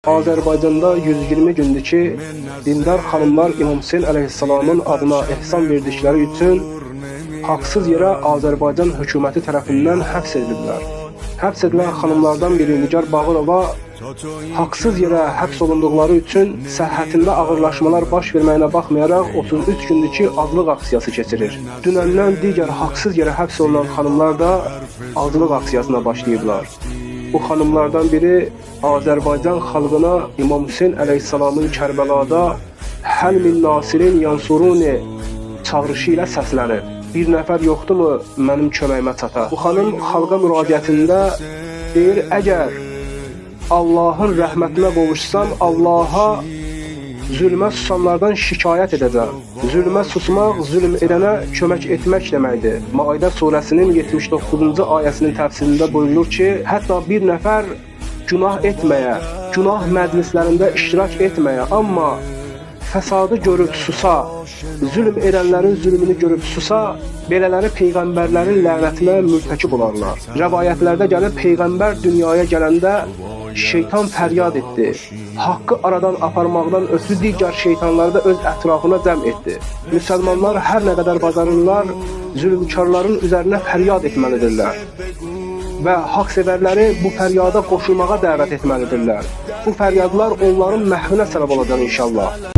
Azərbaycanda 120 gündür ki, dindar xanımlar İmam Hüseyin əleyhissalamın adına ehsan verdikləri üçün haqsız yerə Azərbaycan hökuməti tərəfindən həbs ediliblər. Həbs edilən xanımlardan biri Nigar Bağırova haqsız yerə həbs olunduqları üçün səhhətində ağırlaşmalar baş verməyinə baxmayaraq 33 gündür ki, aclıq aksiyası keçirir. Dünəndən digər haqsız yerə həbs olunan xanımlar da aclıq aksiyasına başlayıblar. Bu xanımlardan biri Azərbaycan xalqına İmam Hüseyin əleyhissalamın Kərbəlada Həl min Nasirin Yansuruni çağırışı ilə səslənir. Bir nəfər yoxdurmu mənim köməyimə çata? Bu xanım xalqa müraciətində deyir, əgər Allahın rəhmətinə qovuşsam, Allaha zülmə susanlardan şikayət edəcəm. Zülmə susmaq, zülm edənə kömək etmək deməkdir. Maidə surəsinin 79-cu ayəsinin təfsirində buyurulur ki, hətta bir nəfər günah etməyə, günah məclislərində iştirak etməyə, amma fəsadı görüb susa, zülm edənlərin zülmünü görüb susa, belələri peyğəmbərlərin lənətinə mürtəkib olarlar. Rəvayətlərdə gəlir, peyğəmbər dünyaya gələndə şeytan fəryad etdi. Haqqı aradan aparmaqdan ötürü digər şeytanları da öz ətrafına cəm etdi. Müsəlmanlar hər nə qədər bacarırlar, zülmkarların üzərinə fəryad etməlidirlər. Və haqsevərləri bu fəryada qoşulmağa dəvət etməlidirlər. Bu fəryadlar onların məhvinə səbəb olacaq inşallah.